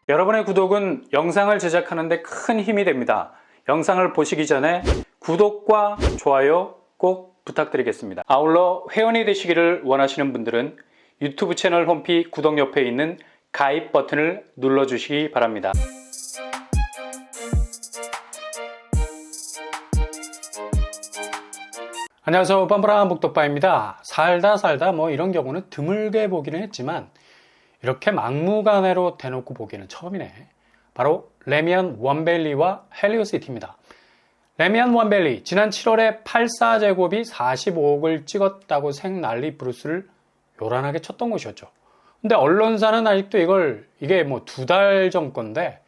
여러분의 구독은 영상을 제작하는 데 큰 힘이 됩니다. 영상을 보시기 전에 구독과 좋아요 꼭 부탁드리겠습니다. 아울러 회원이 되시기를 원하시는 분들은 유튜브 채널 홈피 구독 옆에 있는 가입 버튼을 눌러주시기 바랍니다. 안녕하세요, 뻔뻔한 복덕바입니다. 살다 뭐 이런 경우는 드물게 보기는 했지만 이렇게 막무가내로 대놓고 보기는 처음이네. 바로 레미안 원벨리와 헬리오시티입니다. 레미안 원벨리 지난 7월에 84제곱이 45억을 찍었다고 생난리 브루스를 요란하게 쳤던 곳이었죠. 근데 언론사는 아직도 이게 뭐 2달 전 건데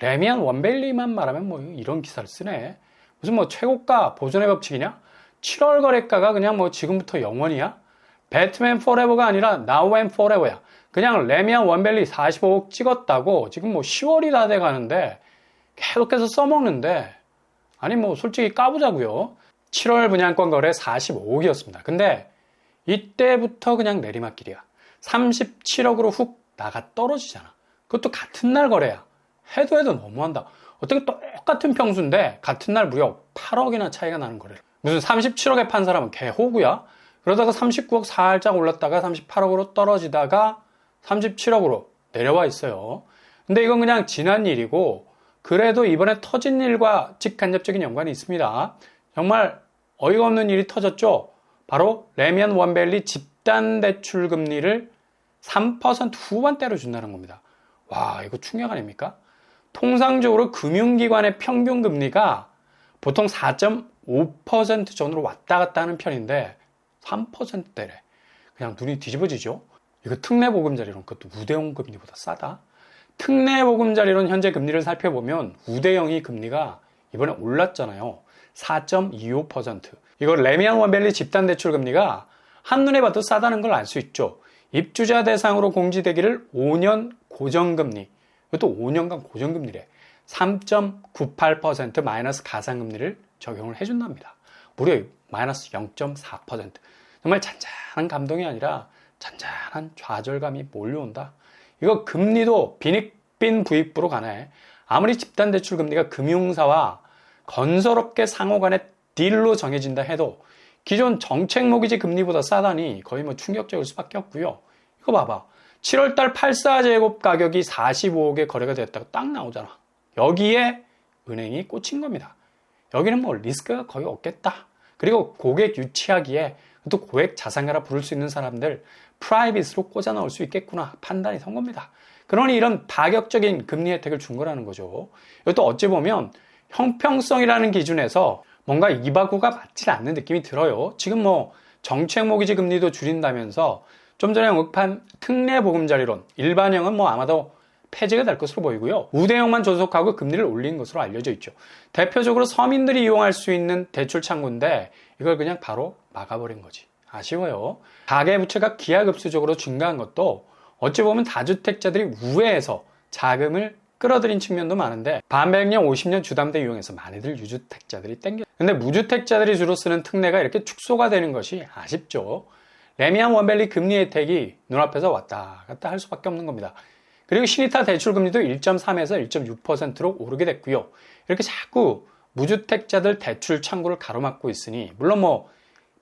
레미안 원벨리만 말하면 뭐 이런 기사를 쓰네. 무슨 뭐 최고가 보존의 법칙이냐? 7월 거래가가 그냥 뭐 지금부터 영원이야? 배트맨 포레버가 아니라 나우 앤 포레버야. 그냥 레미안 원벨리 45억 찍었다고 지금 뭐 10월이 다 돼가는데 계속해서 써먹는데, 아니 뭐 솔직히 까보자고요. 7월 분양권 거래 45억이었습니다. 근데 이때부터 그냥 내리막길이야. 37억으로 훅 나가 떨어지잖아. 그것도 같은 날 거래야. 해도 너무한다. 어떻게 똑같은 평수인데 같은 날 무려 8억이나 차이가 나는 거래를. 무슨 37억에 판 사람은 개호구야? 그러다가 39억 살짝 올랐다가 38억으로 떨어지다가 37억으로 내려와 있어요. 근데 이건 그냥 지난 일이고, 그래도 이번에 터진 일과 직간접적인 연관이 있습니다. 정말 어이가 없는 일이 터졌죠. 바로 레미안 원벨리 집단 대출 금리를 3% 후반대로 준다는 겁니다. 와, 이거 충격 아닙니까? 통상적으로 금융기관의 평균 금리가 보통 4.5% 전으로 왔다 갔다 하는 편인데 3%대래. 그냥 눈이 뒤집어지죠. 이거 특례보금자리론, 그것도 우대형 금리보다 싸다. 특례보금자리론 현재 금리를 살펴보면 우대형이 금리가 이번에 올랐잖아요. 4.25%. 이거 레미안 원벨리 집단대출 금리가 한눈에 봐도 싸다는 걸 알 수 있죠. 입주자 대상으로 공지되기를 5년 고정금리, 이것도 5년간 고정금리래. 3.98% 마이너스 가상금리를 적용을 해준답니다. 무려 마이너스 0.4%. 정말 잔잔한 감동이 아니라 잔잔한 좌절감이 몰려온다. 이거 금리도 빈익빈 부익부로 가네. 아무리 집단대출 금리가 금융사와 건설업계 상호 간의 딜로 정해진다 해도 기존 정책 모기지 금리보다 싸다니 거의 뭐 충격적일 수밖에 없고요. 이거 봐봐. 7월달 84제곱 가격이 45억에 거래가 됐다고 딱 나오잖아. 여기에 은행이 꽂힌 겁니다. 여기는 뭐 리스크가 거의 없겠다. 그리고 고객 유치하기에 또 고액 자산가라 부를 수 있는 사람들 프라이빗으로 꽂아 넣을 수 있겠구나 판단이 선 겁니다. 그러니 이런 파격적인 금리 혜택을 준 거라는 거죠. 이것도 어찌 보면 형평성이라는 기준에서 뭔가 이바구가 맞지 않는 느낌이 들어요. 지금 뭐 정책 모기지 금리도 줄인다면서 좀 전에 언급한 특례보금자리론, 일반형은 뭐 아마도 폐지가 될 것으로 보이고요. 우대형만 존속하고 금리를 올린 것으로 알려져 있죠. 대표적으로 서민들이 이용할 수 있는 대출 창구인데 이걸 그냥 바로 막아버린 거지. 아쉬워요. 가계부채가 기하급수적으로 증가한 것도 어찌 보면 다주택자들이 우회해서 자금을 끌어들인 측면도 많은데 반백년 50년 주담대 이용해서 많이들 유주택자들이 땡겨. 근데 무주택자들이 주로 쓰는 특례가 이렇게 축소가 되는 것이 아쉽죠. 레미안 원벨리 금리 혜택이 눈앞에서 왔다 갔다 할 수밖에 없는 겁니다. 그리고 신이타 대출금리도 1.3에서 1.6%로 오르게 됐고요. 이렇게 자꾸 무주택자들 대출 창구를 가로막고 있으니 물론 뭐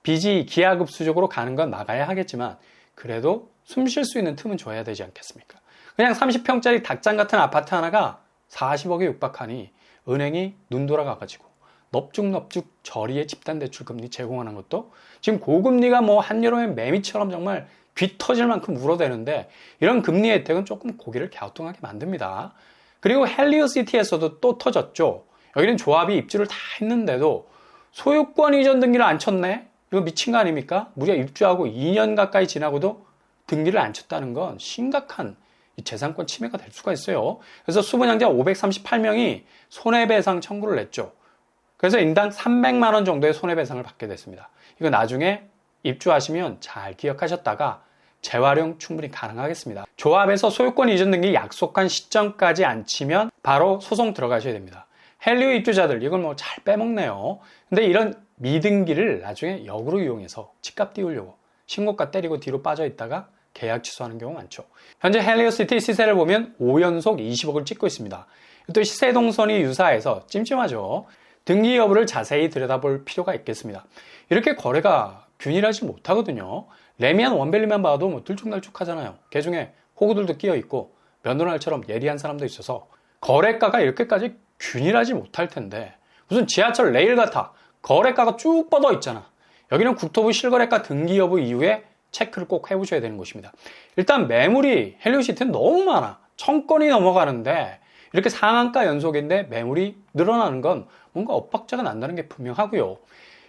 빚이 기하급수적으로 가는 건 막아야 하겠지만 그래도 숨 쉴 수 있는 틈은 줘야 되지 않겠습니까? 그냥 30평짜리 닭장 같은 아파트 하나가 40억에 육박하니 은행이 눈 돌아가가지고 넙죽넙죽 저리의 집단대출 금리 제공하는 것도 지금 고금리가 뭐 한여름의 매미처럼 정말 귀 터질 만큼 울어대는데 이런 금리 혜택은 조금 고개를 갸우뚱하게 만듭니다. 그리고 헬리오시티에서도 또 터졌죠. 여기는 조합이 입주를 다 했는데도 소유권 이전 등기를 안 쳤네? 이거 미친 거 아닙니까? 무려 입주하고 2년 가까이 지나고도 등기를 안 쳤다는 건 심각한 재산권 침해가 될 수가 있어요. 그래서 수분양자 538명이 손해배상 청구를 냈죠. 그래서 인당 300만 원 정도의 손해배상을 받게 됐습니다. 이거 나중에 입주하시면 잘 기억하셨다가 재활용 충분히 가능하겠습니다. 조합에서 소유권 이전 등기 약속한 시점까지 안 치면 바로 소송 들어가셔야 됩니다. 헬리오 입주자들 이걸 뭐 잘 빼먹네요. 근데 이런 미등기를 나중에 역으로 이용해서 집값 띄우려고 신고가 때리고 뒤로 빠져 있다가 계약 취소하는 경우가 많죠. 현재 헬리오시티 시세를 보면 5연속 20억을 찍고 있습니다. 또 시세 동선이 유사해서 찜찜하죠. 등기 여부를 자세히 들여다볼 필요가 있겠습니다. 이렇게 거래가 균일하지 못하거든요. 레미안 원밸리만 봐도 뭐 들쭉날쭉하잖아요. 개중에 호구들도 끼어 있고 면도날처럼 예리한 사람도 있어서 거래가가 이렇게까지 균일하지 못할 텐데 무슨 지하철 레일 같아 거래가가 쭉 뻗어 있잖아. 여기는 국토부 실거래가 등기 여부 이후에 체크를 꼭 해보셔야 되는 곳입니다. 일단 매물이 헬리오시티는 너무 많아. 1000건이 넘어가는데 이렇게 상한가 연속인데 매물이 늘어나는 건 뭔가 엇박자가 난다는 게 분명하고요.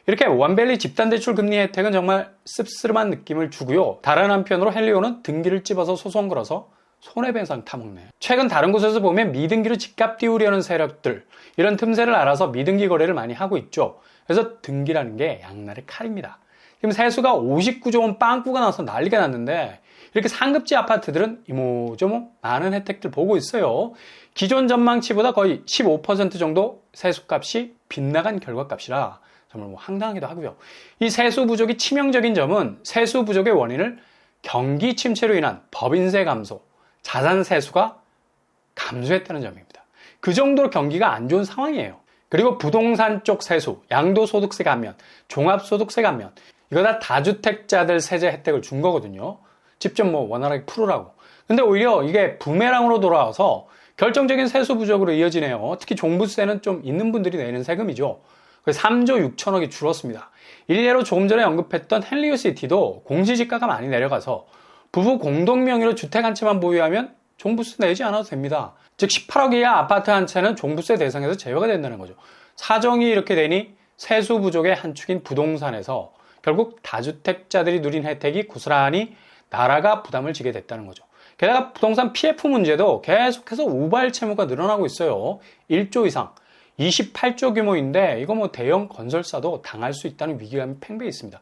이렇게 원밸리 집단대출 금리 혜택은 정말 씁쓸한 느낌을 주고요. 다른 한편으로 헬리오는 등기를 찝어서 소송 걸어서 손해배상 타먹네. 최근 다른 곳에서 보면 미등기로 집값 띄우려는 세력들 이런 틈새를 알아서 미등기 거래를 많이 하고 있죠. 그래서 등기라는 게 양날의 칼입니다. 지금 세수가 59조 원 빵꾸가 나서 난리가 났는데 이렇게 상급지 아파트들은 이모저모 많은 혜택들 보고 있어요. 기존 전망치보다 거의 15% 정도 세수값이 빗나간 결과값이라 정말 뭐 황당하기도 하고요. 이 세수 부족이 치명적인 점은 세수 부족의 원인을 경기 침체로 인한 법인세 감소, 자산 세수가 감소했다는 점입니다. 그 정도로 경기가 안 좋은 상황이에요. 그리고 부동산 쪽 세수, 양도소득세 감면, 종합소득세 감면 이거 다 다주택자들 세제 혜택을 준 거거든요. 직접 뭐 원활하게 풀으라고. 근데 오히려 이게 부메랑으로 돌아와서 결정적인 세수 부족으로 이어지네요. 특히 종부세는 좀 있는 분들이 내는 세금이죠. 그래서 3조 6천억이 줄었습니다. 일례로 조금 전에 언급했던 헬리오시티도 공시지가가 많이 내려가서 부부 공동명의로 주택 한 채만 보유하면 종부세 내지 않아도 됩니다. 즉 18억 이하 아파트 한 채는 종부세 대상에서 제외가 된다는 거죠. 사정이 이렇게 되니 세수 부족의 한 축인 부동산에서 결국 다주택자들이 누린 혜택이 고스란히 나라가 부담을 지게 됐다는 거죠. 게다가 부동산 PF 문제도 계속해서 우발 채무가 늘어나고 있어요. 1조 이상, 28조 규모인데 이거 뭐 대형 건설사도 당할 수 있다는 위기감이 팽배해 있습니다.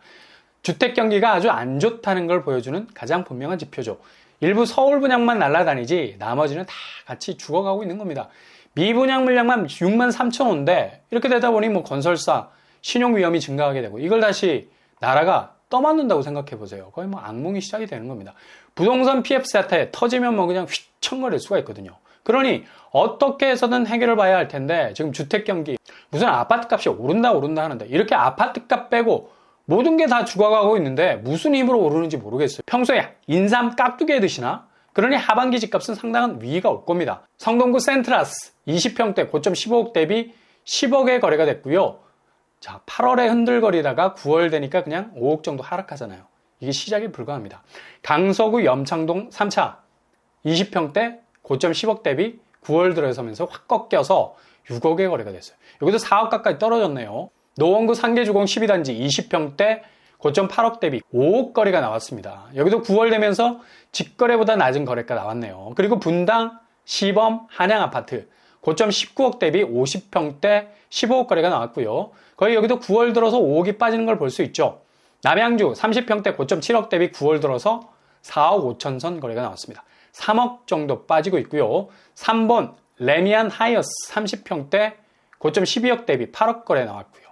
주택 경기가 아주 안 좋다는 걸 보여주는 가장 분명한 지표죠. 일부 서울 분양만 날아다니지 나머지는 다 같이 죽어가고 있는 겁니다. 미분양 물량만 6만 3천 호인데 이렇게 되다 보니 뭐 건설사 신용 위험이 증가하게 되고 이걸 다시 나라가 떠맡는다고 생각해 보세요. 거의 뭐 악몽이 시작이 되는 겁니다. 부동산 PF 사태 터지면 뭐 그냥 휘청거릴 수가 있거든요. 그러니 어떻게 해서든 해결을 봐야 할 텐데 지금 주택 경기 무슨 아파트 값이 오른다 하는데 이렇게 아파트 값 빼고 모든 게 다 죽어가고 있는데 무슨 힘으로 오르는지 모르겠어요. 평소에 인삼 깍두기 드시나? 그러니 하반기 집값은 상당한 위기가 올 겁니다. 성동구 센트라스 20평대 고점 15억 대비 10억에 거래가 됐고요. 자, 8월에 흔들거리다가 9월 되니까 그냥 5억 정도 하락하잖아요. 이게 시작에 불과합니다. 강서구 염창동 3차 20평대 고점 10억 대비 9월 들어서면서 확 꺾여서 6억에 거래가 됐어요. 여기도 4억 가까이 떨어졌네요. 노원구 상계주공 12단지 20평대 고점 8억 대비 5억 거래가 나왔습니다. 여기도 9월 되면서 직거래보다 낮은 거래가 나왔네요. 그리고 분당 시범 한양아파트 고점 19억 대비 50평대 15억 거래가 나왔고요. 거의 여기도 9월 들어서 5억이 빠지는 걸 볼 수 있죠. 남양주 30평대 고점 7억 대비 9월 들어서 4억 5천 선 거래가 나왔습니다. 3억 정도 빠지고 있고요. 3번 레미안 하이어스 30평대 고점 12억 대비 8억 거래 나왔고요.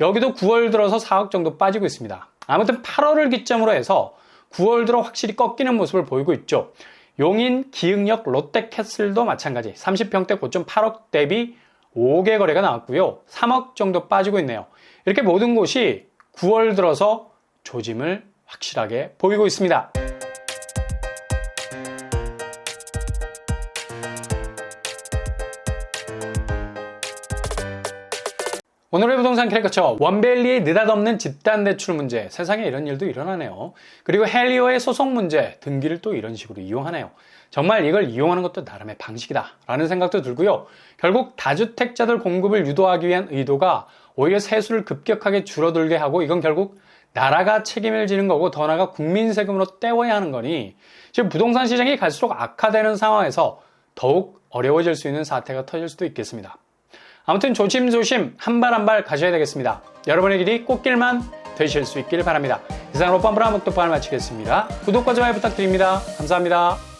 여기도 9월 들어서 4억 정도 빠지고 있습니다. 아무튼 8월을 기점으로 해서 9월 들어 확실히 꺾이는 모습을 보이고 있죠. 용인 기흥역 롯데캐슬도 마찬가지 30평대 고점 8억 대비 5억의 거래가 나왔고요. 3억 정도 빠지고 있네요. 이렇게 모든 곳이 9월 들어서 조짐을 확실하게 보이고 있습니다. 오늘의 부동산 캐릭터처 원밸리의 느닷없는 집단대출 문제, 세상에 이런 일도 일어나네요. 그리고 헬리오의 소송 문제, 등기를 또 이런 식으로 이용하네요. 정말 이걸 이용하는 것도 나름의 방식이다 라는 생각도 들고요. 결국 다주택자들 공급을 유도하기 위한 의도가 오히려 세수를 급격하게 줄어들게 하고 이건 결국 나라가 책임을 지는 거고 더 나아가 국민 세금으로 떼워야 하는 거니 지금 부동산 시장이 갈수록 악화되는 상황에서 더욱 어려워질 수 있는 사태가 터질 수도 있겠습니다. 아무튼 조심조심 한 발 한 발 가셔야 되겠습니다. 여러분의 길이 꽃길만 되실 수 있기를 바랍니다. 이상으로 뻔뻔한 목도판을 마치겠습니다. 구독과 좋아요 부탁드립니다. 감사합니다.